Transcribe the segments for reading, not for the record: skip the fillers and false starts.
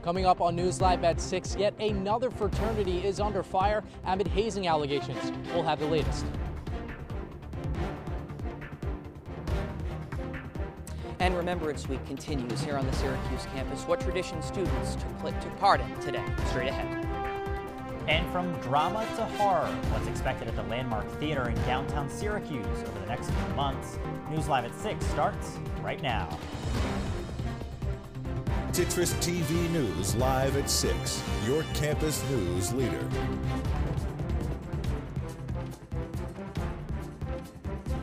Coming up on News Live at 6, yet another fraternity is under fire amid hazing allegations. We'll have the latest. And Remembrance Week continues here on the Syracuse campus. What tradition students took part in today? Straight ahead. And from drama to horror, what's expected at the Landmark Theater in downtown Syracuse over the next few months. News Live at 6 starts right now. CitrusTV News Live at 6, your campus news leader.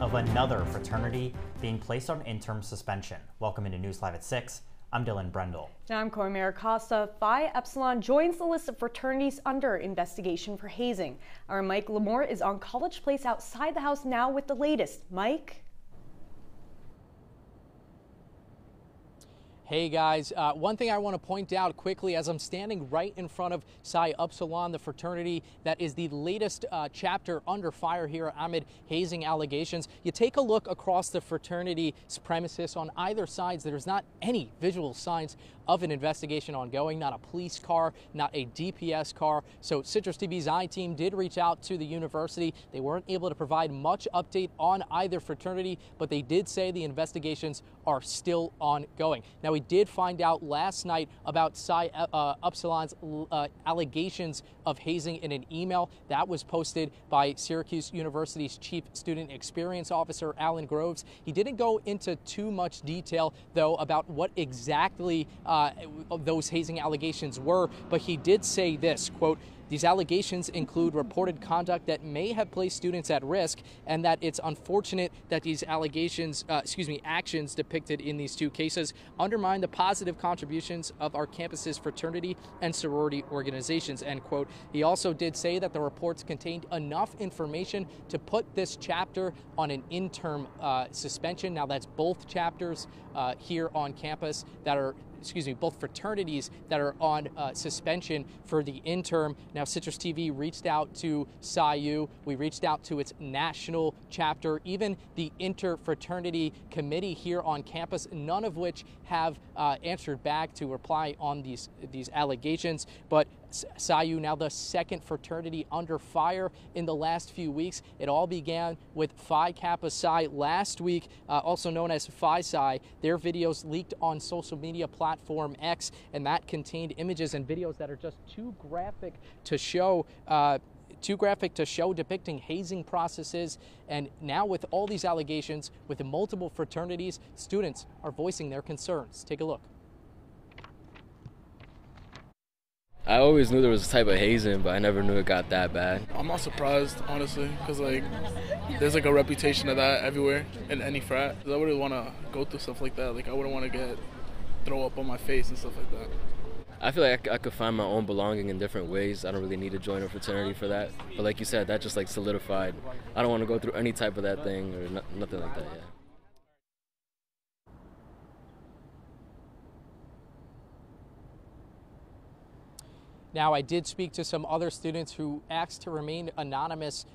Of another fraternity being placed on interim suspension. Welcome into News Live at 6. I'm Dillon, Brendle. And I'm Cora Mayer-Costa. Phi Epsilon joins the list of fraternities under investigation for hazing. Our Mike Lamore is on College Place outside the house now with the latest. Mike? Hey guys, one thing I want to point out quickly as I'm standing right in front of Psi Upsilon, the fraternity that is the latest chapter under fire here amid hazing allegations. You take a look across the fraternity's premises on either side, there's not any visual signs of an investigation ongoing, not a police car, not a DPS car. So CitrusTV's I-team did reach out to the university. They weren't able to provide much update on either fraternity, but they did say the investigations are still ongoing. Now, we did find out last night about Psi Upsilon's allegations of hazing in an email that was posted by Syracuse University's Chief Student Experience Officer, Alan Groves. He didn't go into too much detail, though, about what exactly those hazing allegations were, but he did say this, quote, "These allegations include reported conduct that may have placed students at risk, and that it's unfortunate that these allegations, actions depicted in these two cases undermine the positive contributions of our campus's fraternity and sorority organizations," end quote. He also did say that the reports contained enough information to put this chapter on an interim suspension. Now, that's both chapters here on campus that are both fraternities that are on suspension for the interim. Now, CitrusTV reached out to Psi-U. We reached out to its national chapter, even the interfraternity committee here on campus, none of which have answered back to reply on these allegations. But Psi-U, now the second fraternity under fire in the last few weeks. It all began with Phi Kappa Psi last week, also known as Phi Psi. Their videos leaked on social media platform X, and that contained images and videos that are just too graphic to show depicting hazing processes. And now with all these allegations, with the multiple fraternities, students are voicing their concerns. Take a look. I always knew there was a type of hazing, but I never knew it got that bad. I'm not surprised, honestly, because there's a reputation of that everywhere in any frat. I wouldn't want to go through stuff like that. I wouldn't want to throw up on my face and stuff like that. I feel like I could find my own belonging in different ways. I don't really need to join a fraternity for that. But like you said, that just solidified. I don't want to go through any type of that thing or nothing like that, yeah. Now, I did speak to some other students who asked to remain anonymous,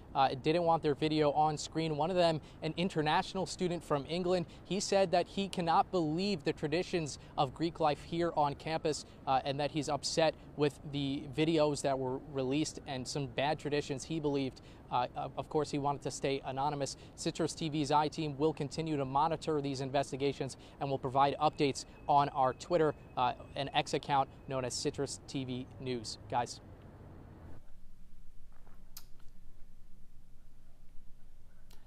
didn't want their video on screen. One of them, an international student from England, he said that he cannot believe the traditions of Greek life here on campus and that he's upset with the videos that were released and some bad traditions he believed. Of course, he wanted to stay anonymous. CitrusTV's I-team will continue to monitor these investigations and will provide updates on our Twitter and X account known as CitrusTV News. Guys.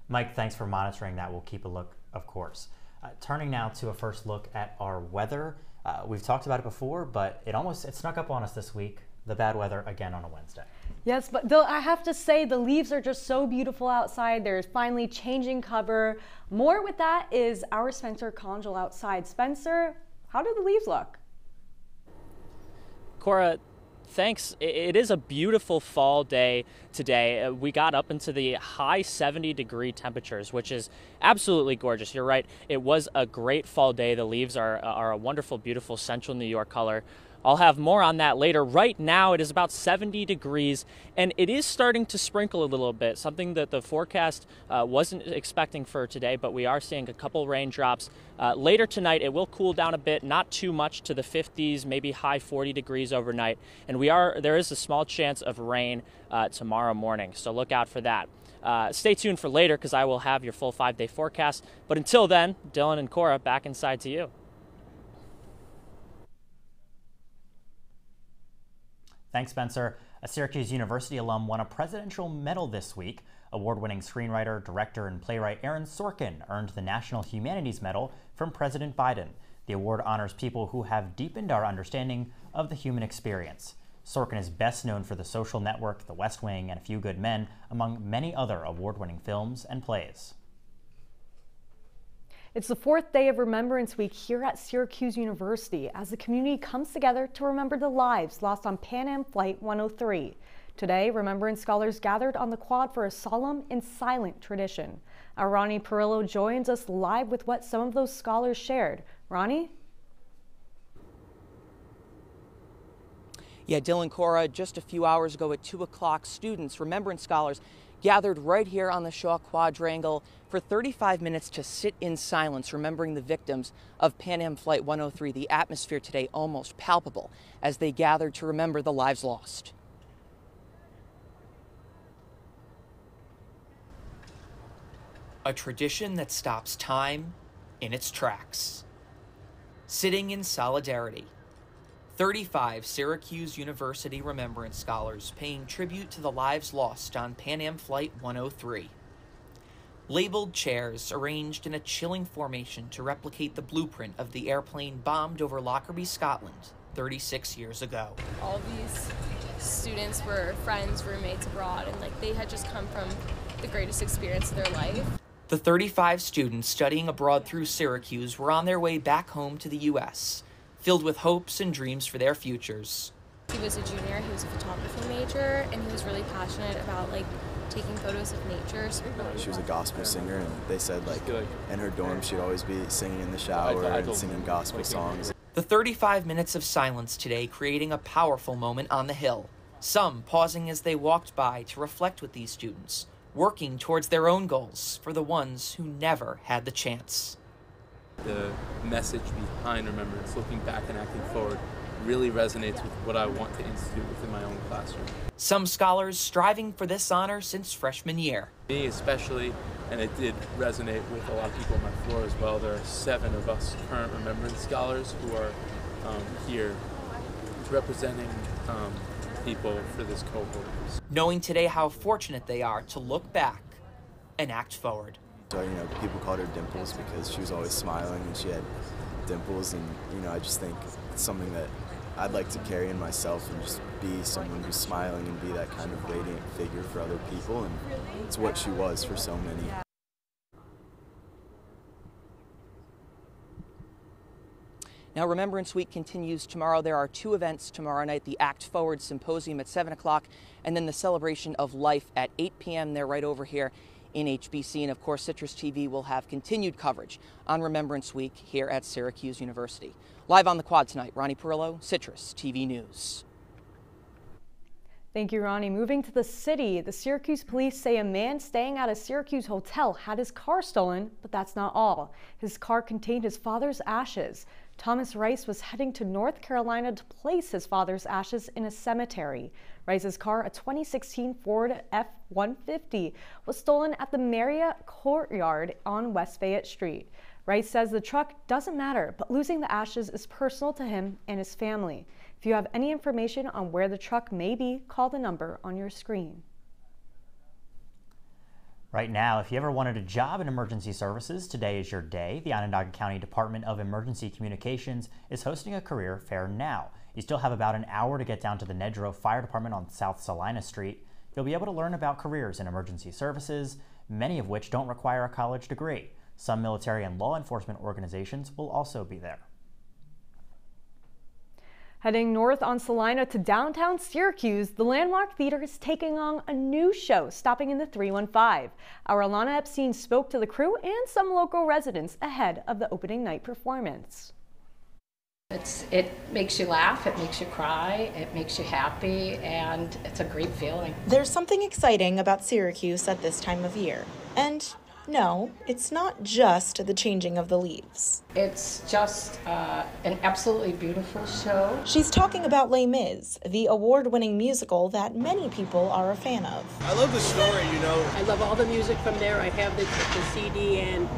Mike, thanks for monitoring that. We'll keep a look, of course. Turning now to a first look at our weather. We've talked about it before, but it snuck up on us this week. The bad weather again on a Wednesday. Yes, but I have to say the leaves are just so beautiful outside. They're finally changing cover. More with that is our Spencer Congel outside. Spencer, how do the leaves look? Cora, thanks. It is a beautiful fall day today. We got up into the high 70-degree temperatures, which is absolutely gorgeous. You're right. It was a great fall day. The leaves are a wonderful, beautiful central New York color. I'll have more on that later. Right now, it is about 70 degrees, and it is starting to sprinkle a little bit, something that the forecast wasn't expecting for today, but we are seeing a couple raindrops. Later tonight, it will cool down a bit, not too much, to the 50s, maybe high 40 degrees overnight, and there is a small chance of rain tomorrow morning, so look out for that. Stay tuned for later because I will have your full 5-day forecast. But until then, Dillon and Cora, back inside to you. Thanks, Spencer. A Syracuse University alum won a presidential medal this week. Award-winning screenwriter, director, and playwright Aaron Sorkin earned the National Humanities Medal from President Biden. The award honors people who have deepened our understanding of the human experience. Sorkin is best known for The Social Network, The West Wing, and A Few Good Men, among many other award-winning films and plays. It's the 4th day of Remembrance Week here at Syracuse University as the community comes together to remember the lives lost on Pan Am Flight 103. Today, Remembrance scholars gathered on the quad for a solemn and silent tradition. Our Ronnie Perillo joins us live with what some of those scholars shared. Ronnie? Yeah, Dillon, Cora, just a few hours ago at 2 o'clock, students, Remembrance scholars, gathered right here on the Shaw Quadrangle for 35 minutes to sit in silence, remembering the victims of Pan Am Flight 103. The atmosphere today almost palpable as they gathered to remember the lives lost. A tradition that stops time in its tracks. Sitting in solidarity. 35 Syracuse University Remembrance scholars paying tribute to the lives lost on Pan Am Flight 103. Labeled chairs arranged in a chilling formation to replicate the blueprint of the airplane bombed over Lockerbie, Scotland, 36 years ago. All these students were friends, roommates abroad, and they had just come from the greatest experience of their life. The 35 students studying abroad through Syracuse were on their way back home to the U.S., filled with hopes and dreams for their futures. He was a junior, he was a photography major, and he was really passionate about taking photos of nature. She was a gospel singer, and they said in her dorm she'd always be singing in the shower and singing gospel songs. The 35 minutes of silence today creating a powerful moment on the Hill. Some pausing as they walked by to reflect with these students, working towards their own goals for the ones who never had the chance. The message behind Remembrance, looking back and acting forward, really resonates with what I want to institute within my own classroom. Some scholars striving for this honor since freshman year. Me especially, and it did resonate with a lot of people on my floor as well. There are 7 of us current Remembrance scholars who are here representing people for this cohort. Knowing today how fortunate they are to look back and act forward. So, people called her Dimples because she was always smiling and she had dimples, and, I just think it's something that I'd like to carry in myself and just be someone who's smiling and be that kind of radiant figure for other people, and it's what she was for so many. Now, Remembrance Week continues tomorrow. There are 2 events tomorrow night, the Act Forward Symposium at 7 o'clock, and then the Celebration of Life at 8 p.m. They're right over here in HBC, and of course CitrusTV will have continued coverage on Remembrance Week here at Syracuse University. Live on the quad tonight, Ronnie Perillo, CitrusTV News. Thank you, Ronnie. Moving to the city, the Syracuse police say a man staying at a Syracuse hotel had his car stolen, but that's not all. His car contained his father's ashes. Thomas Rice was heading to North Carolina to place his father's ashes in a cemetery. Rice's car, a 2016 Ford F-150, was stolen at the Marriott Courtyard on West Fayette Street. Rice says the truck doesn't matter, but losing the ashes is personal to him and his family. If you have any information on where the truck may be, call the number on your screen. Right now, if you ever wanted a job in emergency services, today is your day. The Onondaga County Department of Emergency Communications is hosting a career fair now. You still have about an hour to get down to the Nedrow Fire Department on South Salina Street. You'll be able to learn about careers in emergency services, many of which don't require a college degree. Some military and law enforcement organizations will also be there. Heading north on Salina to downtown Syracuse, the Landmark Theater is taking on a new show, stopping in the 315. Our Alana Epstein spoke to the crew and some local residents ahead of the opening night performance. It makes you laugh, it makes you cry, it makes you happy, and it's a great feeling. There's something exciting about Syracuse at this time of year. And no, it's not just the changing of the leaves. It's just an absolutely beautiful show. She's talking about Les Mis, the award-winning musical that many people are a fan of. I love the story, you know. I love all the music from there. I have the CD, and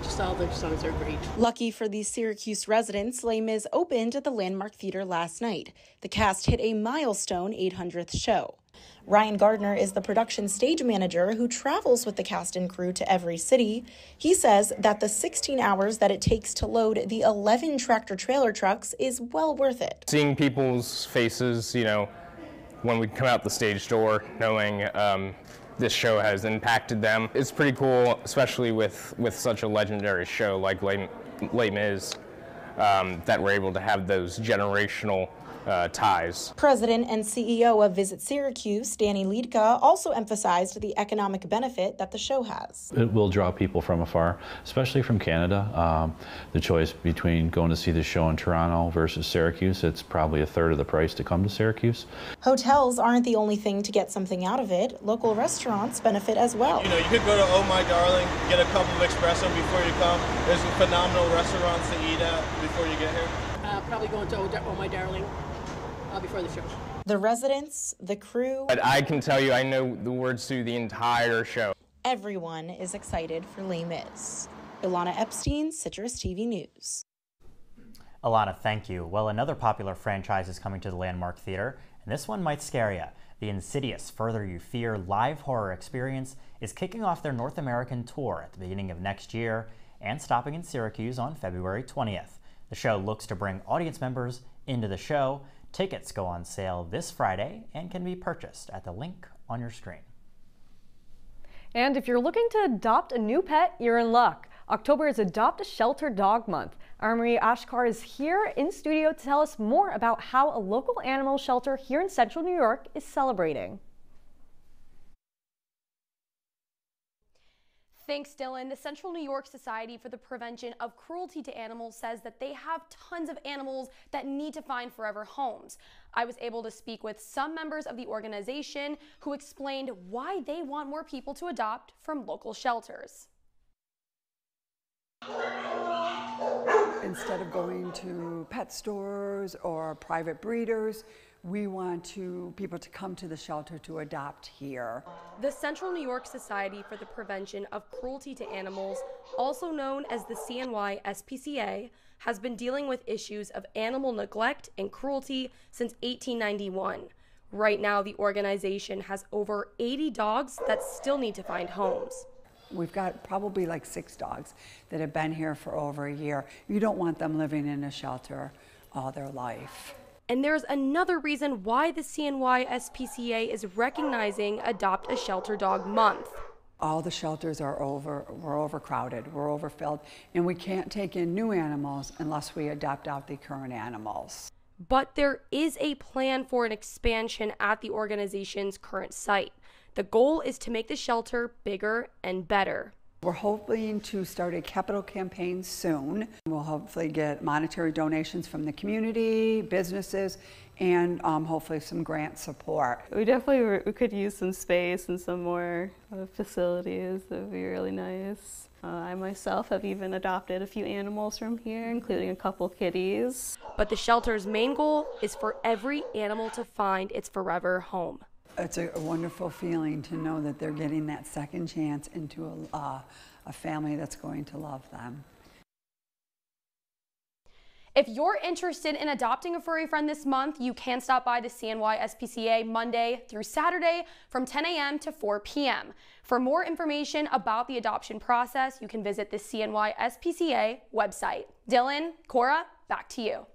just all the songs are great. Lucky for these Syracuse residents, Les Mis opened at the Landmark Theater last night. The cast hit a milestone 800th show. Ryan Gardner is the production stage manager who travels with the cast and crew to every city. He says that the 16 hours that it takes to load the 11 tractor-trailer trucks is well worth it. Seeing people's faces, you know, when we come out the stage door, knowing this show has impacted them, it's pretty cool, especially with such a legendary show like Les Mis, that we're able to have those generational ties. President and CEO of Visit Syracuse, Danny Liedka, also emphasized the economic benefit that the show has. It will draw people from afar, especially from Canada. The choice between going to see the show in Toronto versus Syracuse, it's probably a third of the price to come to Syracuse. Hotels aren't the only thing to get something out of it. Local restaurants benefit as well. You know, you could go to Oh My Darling, get a cup of espresso before you come. There's phenomenal restaurants to eat at before you get here. Probably going to Oh My Darling before the show. The residents, the crew. But I can tell you, I know the words to the entire show. Everyone is excited for Les Mis. Ilana Epstein, CitrusTV News. Alana, thank you. Well, another popular franchise is coming to the Landmark Theater, and this one might scare you. The Insidious Further You Fear live horror experience is kicking off their North American tour at the beginning of next year and stopping in Syracuse on February 20th. The show looks to bring audience members into the show. Tickets go on sale this Friday and can be purchased at the link on your screen. And if you're looking to adopt a new pet, you're in luck. October is Adopt a Shelter Dog Month. Our Marie Ashkar is here in studio to tell us more about how a local animal shelter here in Central New York is celebrating. Thanks, Dillon. The Central New York Society for the Prevention of Cruelty to Animals says that they have tons of animals that need to find forever homes. I was able to speak with some members of the organization who explained why they want more people to adopt from local shelters. Instead of going to pet stores or private breeders, we want people to come to the shelter to adopt here. The Central New York Society for the Prevention of Cruelty to Animals, also known as the CNY SPCA, has been dealing with issues of animal neglect and cruelty since 1891. Right now, the organization has over 80 dogs that still need to find homes. We've got probably like 6 dogs that have been here for over a year. You don't want them living in a shelter all their life. And there's another reason why the CNY SPCA is recognizing Adopt a Shelter Dog Month. All the shelters are we're overcrowded, we're overfilled, and we can't take in new animals unless we adopt out the current animals. But there is a plan for an expansion at the organization's current site. The goal is to make the shelter bigger and better. We're hoping to start a capital campaign soon. We'll hopefully get monetary donations from the community, businesses, and hopefully some grant support. We definitely could use some space and some more facilities. That would be really nice. I myself have even adopted a few animals from here, including a couple kitties. But the shelter's main goal is for every animal to find its forever home. It's a wonderful feeling to know that they're getting that second chance into a family that's going to love them. If you're interested in adopting a furry friend this month, you can stop by the CNY SPCA Monday through Saturday from 10 a.m. to 4 p.m. For more information about the adoption process, you can visit the CNY SPCA website. Dillon, Cora, back to you.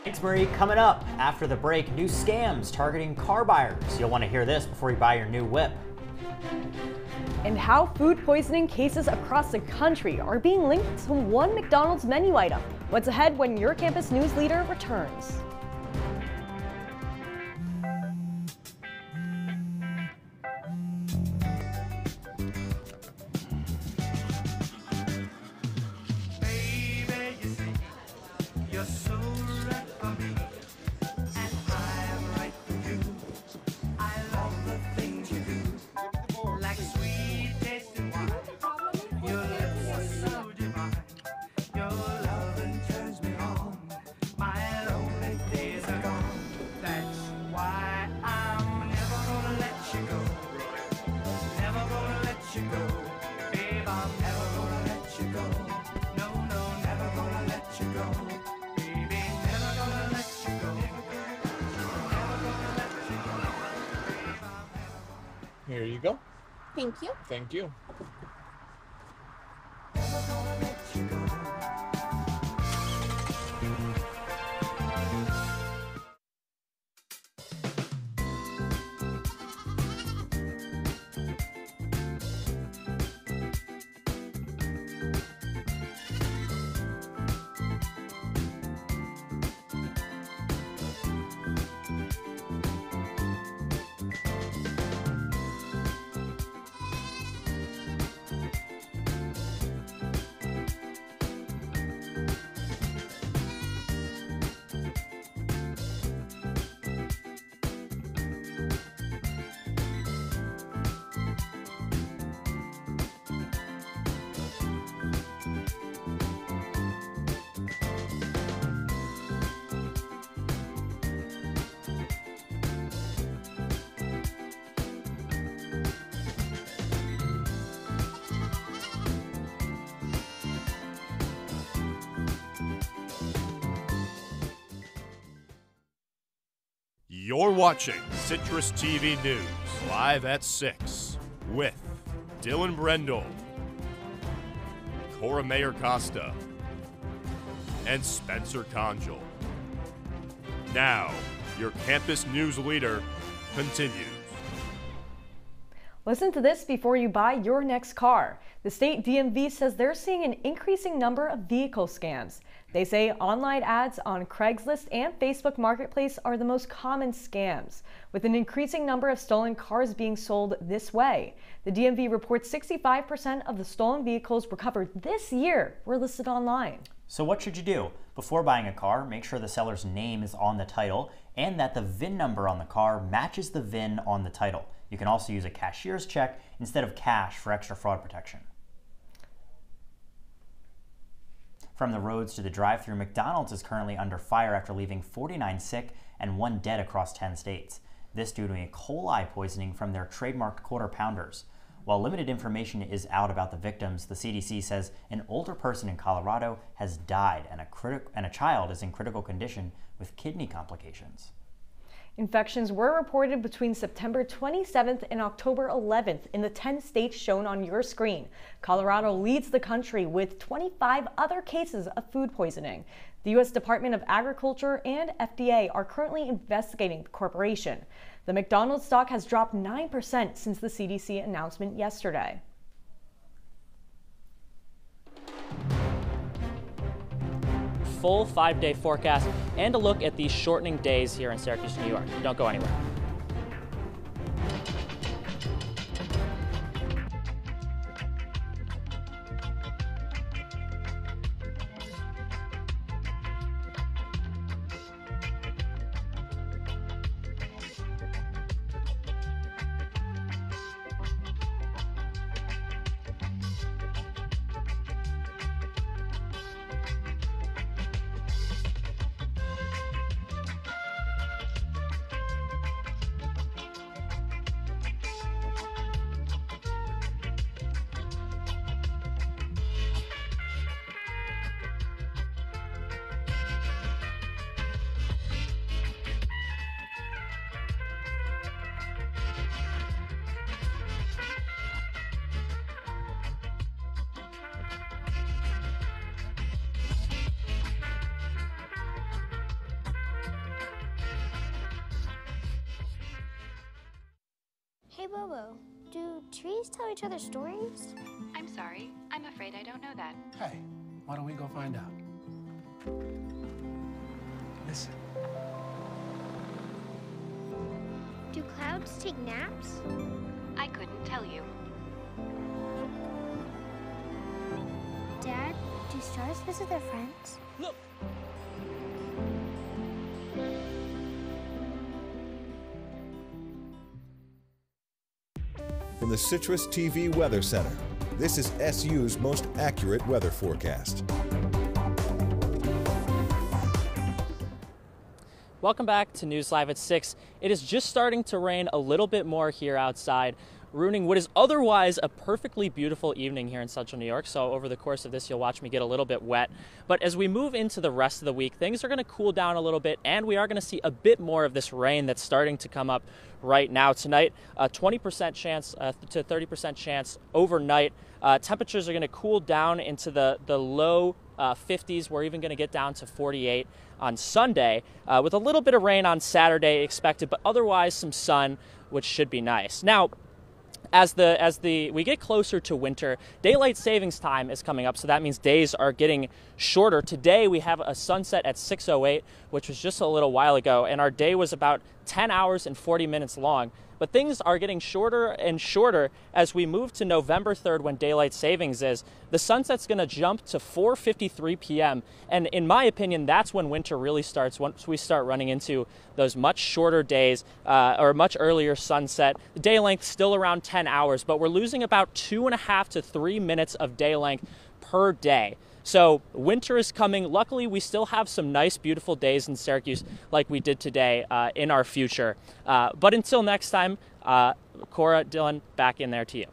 Thanks, Marie. Coming up after the break, new scams targeting car buyers. You'll want to hear this before you buy your new whip. And how food poisoning cases across the country are being linked to one McDonald's menu item. What's ahead when your campus news leader returns? you go. Thank you. Thank you. You're watching Citrus TV News live at 6 with Dillon Brendle, Cora Mayer-Costa, and Spencer Congel. Now, your campus news leader continues. Listen to this before you buy your next car. The state DMV says they're seeing an increasing number of vehicle scams. They say online ads on Craigslist and Facebook Marketplace are the most common scams, with an increasing number of stolen cars being sold this way. The DMV reports 65% of the stolen vehicles recovered this year were listed online. So what should you do? Before buying a car, make sure the seller's name is on the title and that the VIN number on the car matches the VIN on the title. You can also use a cashier's check instead of cash for extra fraud protection. From the roads to the drive-thru, McDonald's is currently under fire after leaving 49 sick and 1 dead across 10 states. This due to E. coli poisoning from their trademarked Quarter Pounders. While limited information is out about the victims, the CDC says an older person in Colorado has died and a child is in critical condition with kidney complications. Infections were reported between September 27th and October 11th in the 10 states shown on your screen. Colorado leads the country with 25 other cases of food poisoning. The U.S. Department of Agriculture and FDA are currently investigating the corporation. The McDonald's stock has dropped 9% since the CDC announcement yesterday. Full 5-day forecast and a look at these shortening days here in Syracuse, New York. Don't go anywhere. Hey Bobo, do trees tell each other stories? I'm sorry, I'm afraid I don't know that. Hey, why don't we go find out? Listen. Do clouds take naps? I couldn't tell you. Dad, do stars visit their friends? Look! From the Citrus TV Weather Center, this is SU's most accurate weather forecast. Welcome back to News Live at 6. It is just starting to rain a little bit more here outside. ruining what is otherwise a perfectly beautiful evening here in central New York. So over the course of this, you'll watch me get a little bit wet. But as we move into the rest of the week, things are going to cool down a little bit, and we are going to see a bit more of this rain that's starting to come up right now. Tonight, a 20% chance to 30% chance overnight. Temperatures are going to cool down into the low 50s. We're even going to get down to 48 on Sunday, with a little bit of rain on Saturday expected, but otherwise some sun, which should be nice. Now, as we get closer to winter, daylight savings time is coming up, so that means days are getting shorter. Today we have a sunset at 6:08, which was just a little while ago, and our day was about 10 hours and 40 minutes long. But things are getting shorter and shorter as we move to November 3rd, when daylight savings is. The sunset's going to jump to 4:53 p.m. And in my opinion, that's when winter really starts, once we start running into those much shorter days or much earlier sunset. The day length still around 10 hours, but we're losing about 2.5 to 3 minutes of day length per day. So winter is coming. Luckily, we still have some nice, beautiful days in Syracuse like we did today in our future. But until next time, Cora, Dillon, back in there to you.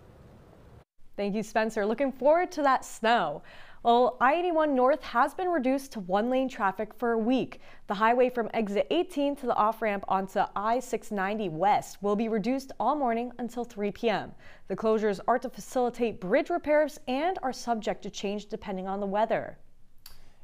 Thank you, Spencer. Looking forward to that snow. Well, I-81 North has been reduced to one-lane traffic for a week. The highway from exit 18 to the off-ramp onto I-690 West will be reduced all morning until 3 p.m. The closures are to facilitate bridge repairs and are subject to change depending on the weather.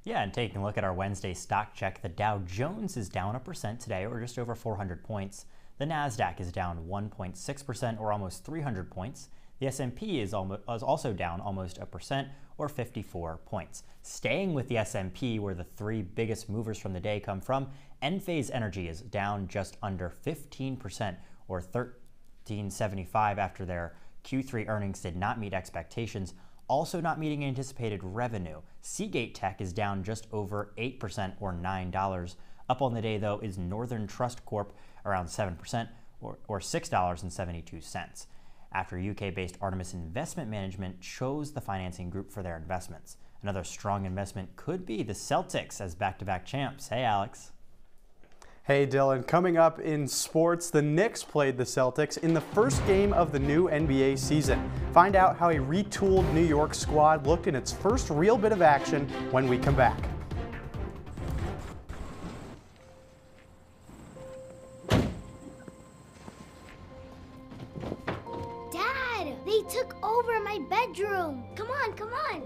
Yeah, and taking a look at our Wednesday stock check, the Dow Jones is down 1% today, or just over 400 points. The NASDAQ is down 1.6%, or almost 300 points. The S&P is also down almost 1%, or 54 points. Staying with the S&P, where the three biggest movers from the day come from, Enphase Energy is down just under 15%, or 1375, after their Q3 earnings did not meet expectations, also not meeting anticipated revenue. Seagate Tech is down just over 8%, or $9. Up on the day, though, is Northern Trust Corp, around 7%, or $6.72. After UK-based Artemis Investment Management chose the financing group for their investments. Another strong investment could be the Celtics as back-to-back champs. Hey, Alex. Hey, Dylan. Coming up in sports, the Knicks played the Celtics in the first game of the new NBA season. Find out how a retooled New York squad looked in its first real bit of action when we come back. They took over my bedroom. Come on, come on.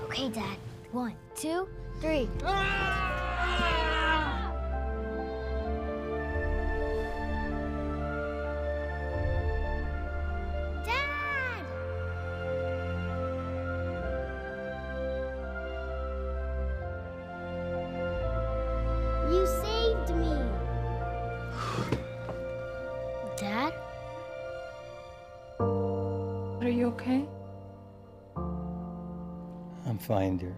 Okay, Dad. 1, 2, 3. Dad! You saved me. Dad? Are you okay? I'm fine, dear.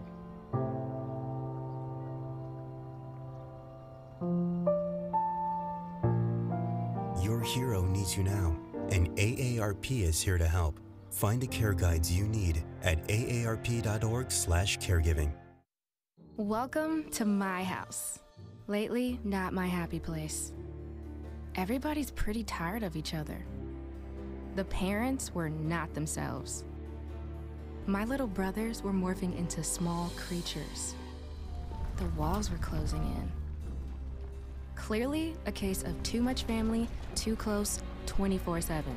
Your hero needs you now, and AARP is here to help. Find the care guides you need at aarp.org/caregiving. Welcome to my house. Lately, not my happy place. Everybody's pretty tired of each other. The parents were not themselves. My little brothers were morphing into small creatures. The walls were closing in. Clearly a case of too much family, too close, 24/7.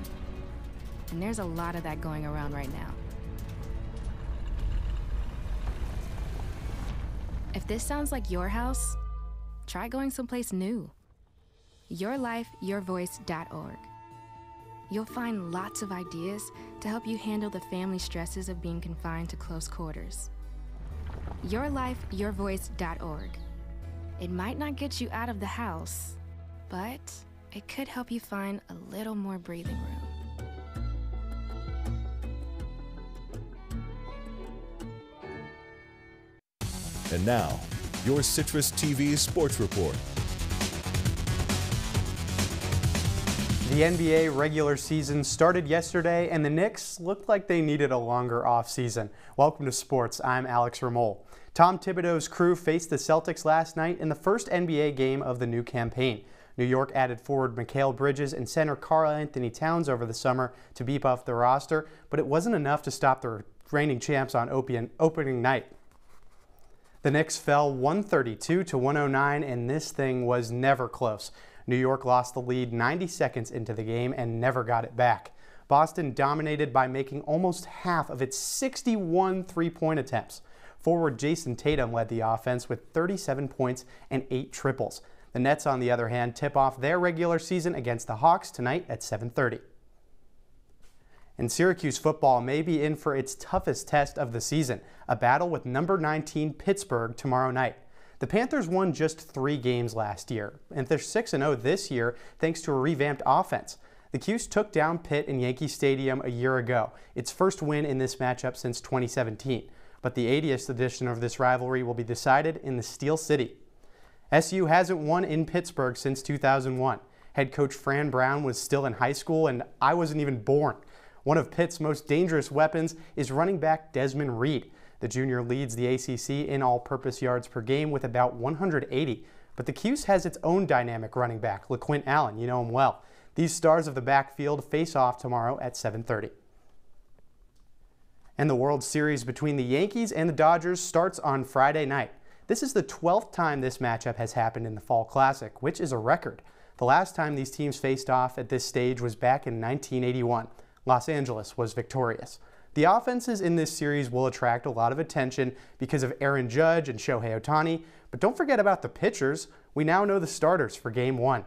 And there's a lot of that going around right now. If this sounds like your house, try going someplace new. YourLifeYourVoice.org. You'll find lots of ideas to help you handle the family stresses of being confined to close quarters. YourLifeYourVoice.org. It might not get you out of the house, but it could help you find a little more breathing room. And now, your CitrusTV Sports Report. The NBA regular season started yesterday, and the Knicks looked like they needed a longer offseason. Welcome to sports. I'm Alex Remoll. Tom Thibodeau's crew faced the Celtics last night in the first NBA game of the new campaign. New York added forward Mikal Bridges and center Karl-Anthony Towns over the summer to beef up the roster, but it wasn't enough to stop the reigning champs on opening night. The Knicks fell 132 to 109, and this thing was never close. New York lost the lead 90 seconds into the game and never got it back. Boston dominated by making almost half of its 61 three-point attempts. Forward Jason Tatum led the offense with 37 points and 8 triples. The Nets, on the other hand, tip off their regular season against the Hawks tonight at 7:30. And Syracuse football may be in for its toughest test of the season, a battle with number 19 Pittsburgh tomorrow night. The Panthers won just 3 games last year, and they're 6-0 this year thanks to a revamped offense. The Cuse took down Pitt in Yankee Stadium a year ago, its first win in this matchup since 2017. But the 80th edition of this rivalry will be decided in the Steel City. SU hasn't won in Pittsburgh since 2001. Head coach Fran Brown was still in high school, and I wasn't even born. One of Pitt's most dangerous weapons is running back Desmond Reed. The junior leads the ACC in all-purpose yards per game with about 180. But the Cuse has its own dynamic running back, LaQuint Allen. You know him well. These stars of the backfield face off tomorrow at 7:30. And the World Series between the Yankees and the Dodgers starts on Friday night. This is the 12th time this matchup has happened in the Fall Classic, which is a record. The last time these teams faced off at this stage was back in 1981. Los Angeles was victorious. The offenses in this series will attract a lot of attention because of Aaron Judge and Shohei Ohtani, but don't forget about the pitchers. We now know the starters for Game 1.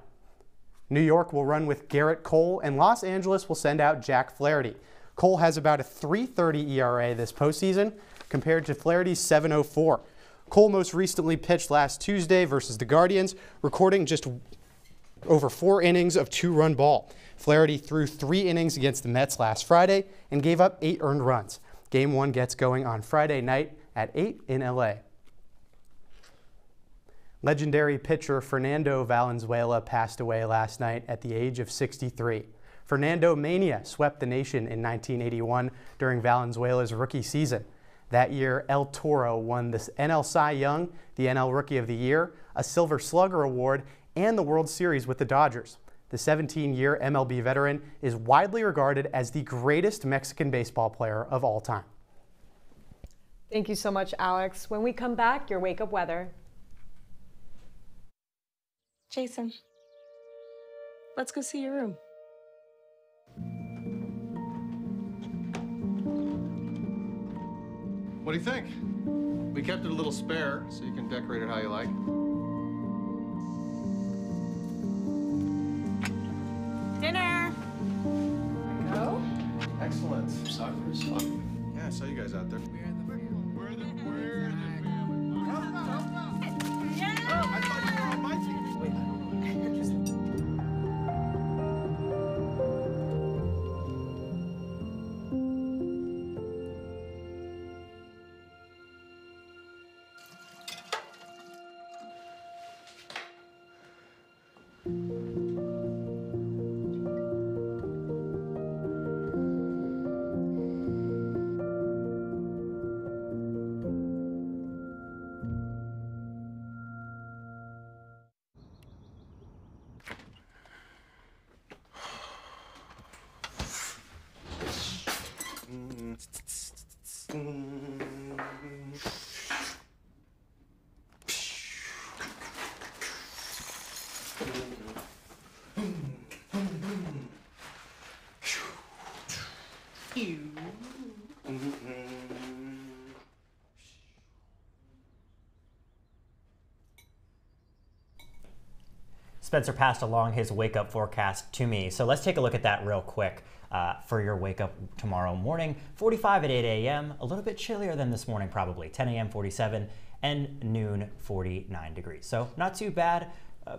New York will run with Garrett Cole, and Los Angeles will send out Jack Flaherty. Cole has about a 3.30 ERA this postseason compared to Flaherty's 7.04. Cole most recently pitched last Tuesday versus the Guardians, recording just over 4 innings of 2-run ball. Flaherty threw 3 innings against the Mets last Friday and gave up 8 earned runs. Game 1 gets going on Friday night at 8 in LA. Legendary pitcher Fernando Valenzuela passed away last night at the age of 63. Fernando Mania swept the nation in 1981 during Valenzuela's rookie season. That year, El Toro won the NL Cy Young, the NL Rookie of the Year, a Silver Slugger Award, and the World Series with the Dodgers. The 17-year MLB veteran is widely regarded as the greatest Mexican baseball player of all time. Thank you so much, Alex. When we come back, your wake-up weather. Jason, let's go see your room. What do you think? We kept it a little spare, so you can decorate it how you like. Dinner! Go. Excellent. Soccer is fun. Yeah, I saw you guys out there. We're the family. We're the family. Yeah! Oh, I thought you were on my team. Wait, Spencer passed along his wake-up forecast to me, so let's take a look at that real quick for your wake-up tomorrow morning. 45 at 8 a.m., a little bit chillier than this morning probably. 10 a.m. 47, and noon 49 degrees. So not too bad.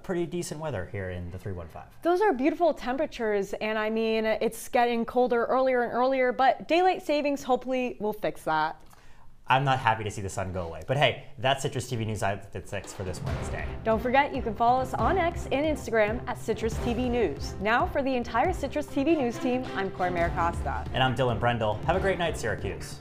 Pretty decent weather here in the 315. Those are beautiful temperatures, and I mean, it's getting colder earlier and earlier, but daylight savings hopefully will fix that. I'm not happy to see the sun go away, but hey, that's Citrus TV News at 6 for this Wednesday. Don't forget, you can follow us on X and Instagram at CitrusTV News. Now for the entire Citrus TV News team, I'm Cora Mayer-Costa. And I'm Dillon Brendle. Have a great night, Syracuse.